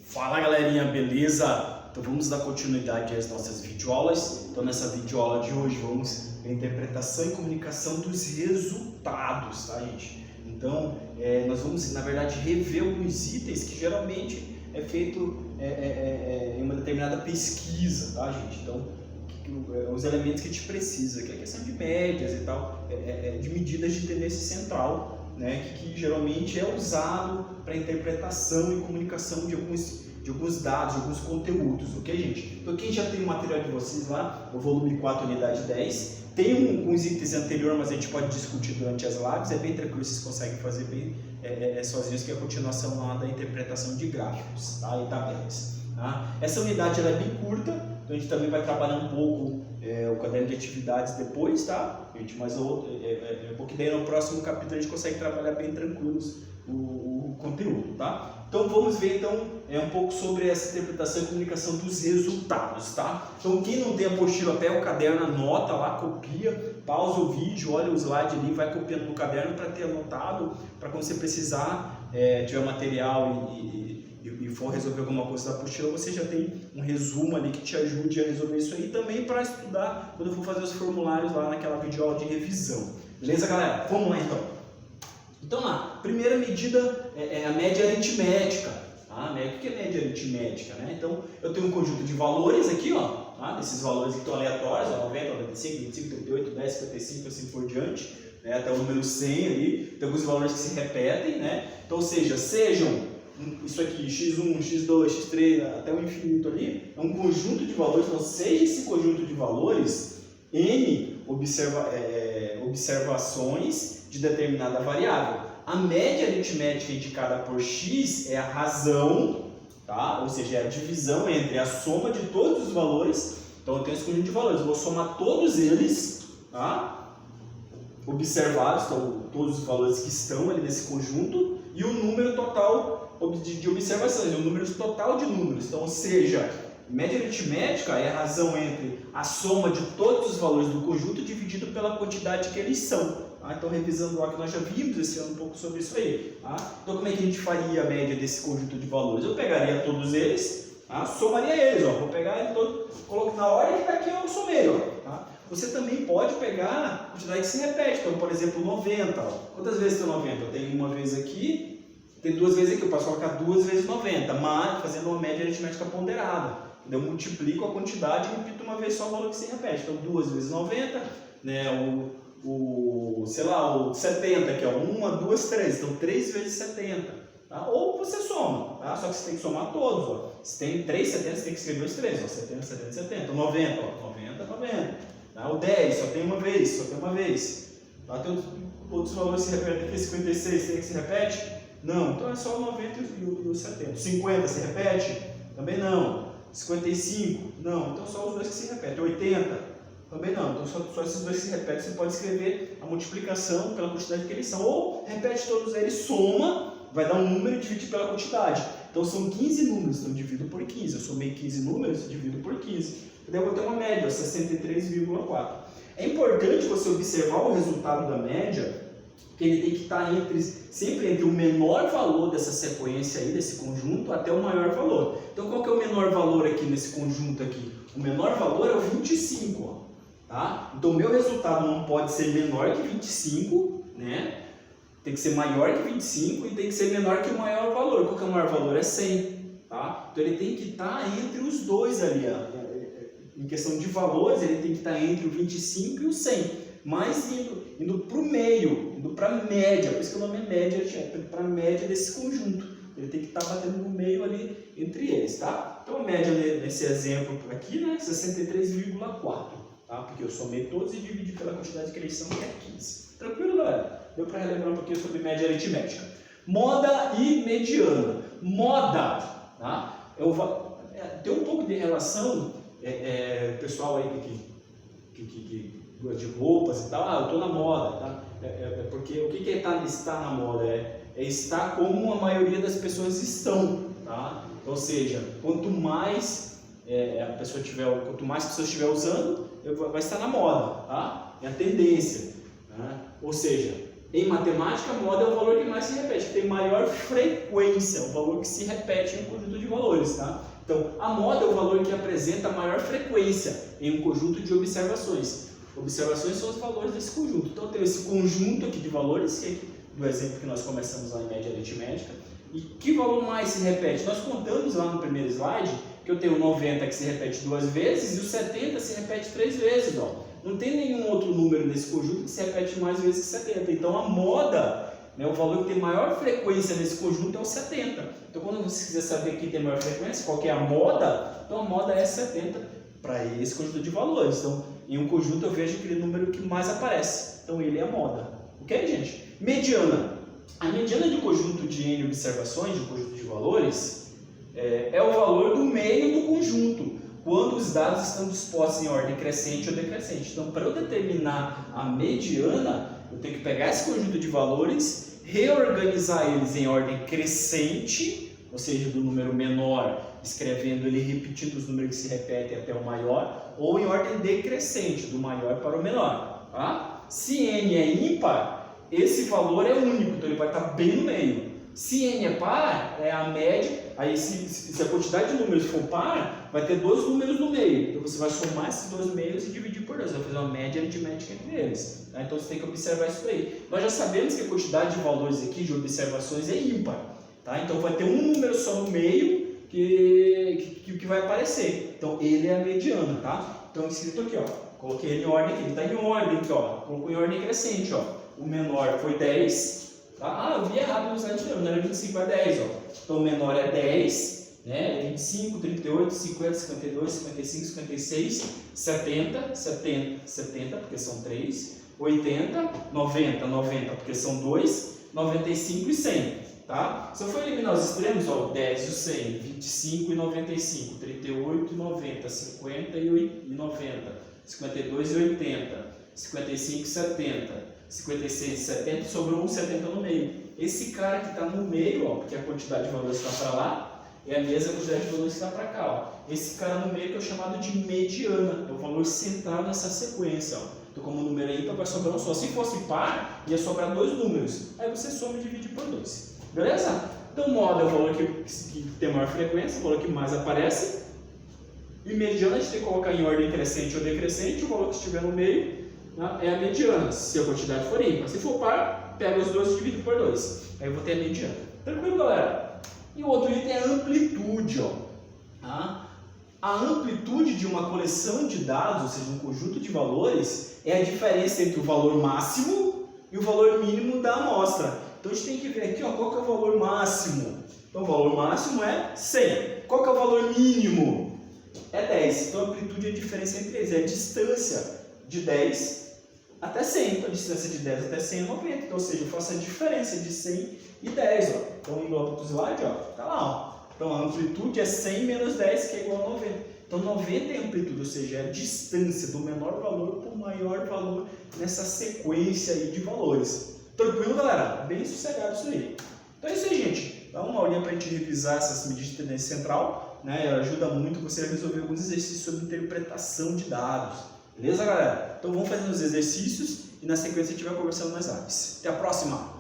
Fala galerinha, beleza? Então vamos dar continuidade às nossas videoaulas. Então nessa videoaula de hoje vamos ver a interpretação e comunicação dos resultados, tá gente? Então nós vamos na verdade rever alguns itens que geralmente é feito em uma determinada pesquisa, tá gente? Então os elementos que a gente precisa, que é a questão de médias e tal, de medidas de tendência central, né, que geralmente é usado para interpretação e comunicação de alguns dados, de alguns conteúdos, ok, gente? Então, quem já tem o material de vocês lá, o volume 4, unidade 10, tem uns itens anteriores, mas a gente pode discutir durante as lives, é bem tranquilo, vocês conseguem fazer bem sozinhos, que é a continuação lá da interpretação de gráficos, tá? E tabelas. Tá? Essa unidade ela é bem curta, então a gente também vai trabalhar um pouco o caderno de atividades depois, tá? Gente, mas porque daí no próximo capítulo a gente consegue trabalhar bem tranquilos o conteúdo, tá? Então vamos ver um pouco sobre essa interpretação e comunicação dos resultados, tá? Então quem não tem a apostila, pega o caderno, anota lá, copia, pausa o vídeo, olha o slide ali, vai copiando no caderno para ter anotado, para quando você precisar, tiver material e for resolver alguma coisa da apostila, você já tem um resumo ali que te ajude a resolver isso aí, também para estudar quando eu for fazer os formulários lá naquela videoaula de revisão. Beleza, galera? Vamos lá então. Então lá, primeira medida é a média aritmética. Tá? O que é média aritmética? Né? Então eu tenho um conjunto de valores aqui, ó, tá? Desses valores que estão aleatórios, ó, 90, 95, 25, 38, 10, 55, assim por diante, né? Até o número 100 ali, tem alguns valores que se repetem, né? Então, ou seja, sejam isso aqui, x1, x2, x3, até o infinito ali, é um conjunto de valores, então seja esse conjunto de valores, n observações de determinada variável. A média aritmética indicada por x é a razão, tá? Ou seja, é a divisão entre a soma de todos os valores. Então eu tenho esse conjunto de valores, eu vou somar todos eles, tá? Observados, então todos os valores que estão ali nesse conjunto, e o número total de observações, o número total de números. Então, ou seja, média aritmética é a razão entre a soma de todos os valores do conjunto dividido pela quantidade que eles são. Tá? Então, revisando lá que nós já vimos esse ano um pouco sobre isso aí. Tá? Então, como é que a gente faria a média desse conjunto de valores? Eu pegaria todos eles, tá? Somaria eles, ó. Vou pegar ele todo, coloco na ordem que está aqui eu somei, ó. Tá? Você também pode pegar a quantidade que se repete. Então, por exemplo, 90. Ó. Quantas vezes tem 90? Eu tenho uma vez aqui. Tem duas vezes aqui, eu posso colocar 2 vezes 90, mas fazendo uma média aritmética ponderada. Eu multiplico a quantidade e repito uma vez só o valor que se repete. Então 2 vezes 90, né, sei lá, o 70 aqui, ó, 1, 2, 3. Então 3 vezes 70. Tá? Ou você soma, tá? Só que você tem que somar todos. Ó. Se tem 3 70, você tem que escrever os 3. Ó, 70, 70, 70. 90, ó, 90, 90. Tá? O 10 só tem uma vez, Tá? Tem outros valores que se repetem aqui, 56 tem que se repete? Não, então é só o 90 e o 70. 50 se repete? Também não. 55? Não, então só os dois que se repetem. 80? Também não, então só esses dois que se repetem. Você pode escrever a multiplicação pela quantidade que eles são. Ou repete todos eles, soma, vai dar um número e divide pela quantidade. Então são 15 números, então divido por 15. Eu somei 15 números, divido por 15. Daí eu vou ter uma média, 63,4. É importante você observar o resultado da média, que ele tem que estar sempre entre o menor valor dessa sequência aí, desse conjunto, até o maior valor. Então, qual que é o menor valor aqui nesse conjunto aqui? O menor valor é o 25, ó, tá? Então, o meu resultado não pode ser menor que 25, né? Tem que ser maior que 25 e tem que ser menor que o maior valor. Qual que é o maior valor? É 100, tá? Então, ele tem que estar entre os dois ali, ó. Em questão de valores, ele tem que estar entre o 25 e o 100. Mas indo para o meio, indo para a média, por isso que o nome é média, para a média desse conjunto. Ele tem que estar batendo no meio ali entre eles, tá? Então a média nesse exemplo aqui, né, 63,4, tá? Porque eu somei todos e dividi pela quantidade que eles são, que é 15. Tranquilo, galera? Deu para relembrar um pouquinho sobre média aritmética. Moda e mediana. Moda, tá? Tem um pouco de relação, pessoal aí que gosta de roupas e tal, eu estou na moda, tá? Porque o que é estar na moda? É estar como a maioria das pessoas estão, tá? Ou seja, quanto mais quanto mais pessoas estiver usando, vai estar na moda, tá? É a tendência, né? Ou seja, Em matemática, moda é o valor que mais se repete, que tem maior frequência, o valor que se repete em um conjunto de valores, tá? Então, a moda é o valor que apresenta maior frequência em um conjunto de observações. Observações são os valores desse conjunto. Então, eu tenho esse conjunto aqui de valores, que é do exemplo que nós começamos lá em média aritmética. E que valor mais se repete? Nós contamos lá no primeiro slide que eu tenho o 90 que se repete 2 vezes e o 70 se repete 3 vezes, ó. Não tem nenhum outro número nesse conjunto que se repete mais vezes que 70. Então, a moda, né, o valor que tem maior frequência nesse conjunto é o 70. Então, quando você quiser saber quem tem maior frequência, qual que é a moda, então a moda é 70 para esse conjunto de valores. Então, em um conjunto eu vejo aquele número que mais aparece. Então, ele é a moda. Ok, gente? Mediana. A mediana de um conjunto de N observações, de um conjunto de valores, é o valor do meio do conjunto, quando os dados estão dispostos em ordem crescente ou decrescente. Então, para eu determinar a mediana, eu tenho que pegar esse conjunto de valores, reorganizar eles em ordem crescente, ou seja, do número menor, escrevendo ele repetindo os números que se repetem até o maior, ou em ordem decrescente, do maior para o menor. Tá? Se n é ímpar, esse valor é único, então ele vai estar bem no meio. Se n é par, é a média. Aí, se a quantidade de números for par, vai ter 2 números no meio. Então, você vai somar esses 2 meios e dividir por 2. Vai fazer uma média aritmética entre eles. Tá? Então, você tem que observar isso aí. Nós já sabemos que a quantidade de valores aqui, de observações, é ímpar. Tá? Então, vai ter um número só no meio que vai aparecer. Então, ele é a mediana. Tá? Então, escrito aqui, ó. Coloquei ele em ordem aqui. Ele está em ordem aqui, ó. Colocou em ordem crescente, ó. O menor foi 10. Tá? Eu vi errado no slide anterior, não era 25, é 10. Ó. Então, o menor é 10, né? 25, 38, 50, 52, 55, 56, 70, 70, 70, porque são 3, 80, 90, 90, porque são 2, 95 e 100. Tá? Se eu for eliminar os extremos, ó, 10 e o 100, 25 e 95, 38 e 90, 50 e 90, 52 e 80, 55 e 70. 56 e 70, sobrou um 70 no meio. Esse cara que está no meio, ó, porque a quantidade de valores está para lá, é a mesma quantidade de valores que está para cá. Ó. Esse cara no meio que é o chamado de mediana, é o valor central nessa sequência. Ó. Então, como o número é ímpar, vai sobrar um só. Se fosse par, ia sobrar 2 números. Aí você soma e divide por 2. Beleza? Então, moda é o valor que tem maior frequência, o valor que mais aparece. E mediana a gente tem que colocar em ordem crescente ou decrescente, o valor que estiver no meio é a mediana, se a quantidade for ímpar. Se for par, pega os dois e divide por 2. Aí eu vou ter a mediana. Tranquilo, galera? E o outro item é a amplitude. Ó. Tá? A amplitude de uma coleção de dados, ou seja, um conjunto de valores, é a diferença entre o valor máximo e o valor mínimo da amostra. Então a gente tem que ver aqui, ó, qual que é o valor máximo. Então o valor máximo é 100. Qual que é o valor mínimo? É 10. Então a amplitude é a diferença entre eles, é a distância de 10 até 100, então a distância de 10 até 100 é 90, então, ou seja, eu faço a diferença de 100 e 10, ó. Então, em volta do slide, ó, tá lá, ó. Então, a amplitude é 100 menos 10, que é igual a 90. Então, 90 é a amplitude, ou seja, é a distância do menor valor para o maior valor nessa sequência aí de valores. Tranquilo, galera? Bem sossegado isso aí. Então, é isso aí, gente. Dá uma olhinha para a gente revisar essas medidas de tendência central, né? Ela ajuda muito você a resolver alguns exercícios sobre interpretação de dados. Beleza, galera? Então vamos fazendo os exercícios e na sequência a gente vai conversando nas lives. Até a próxima!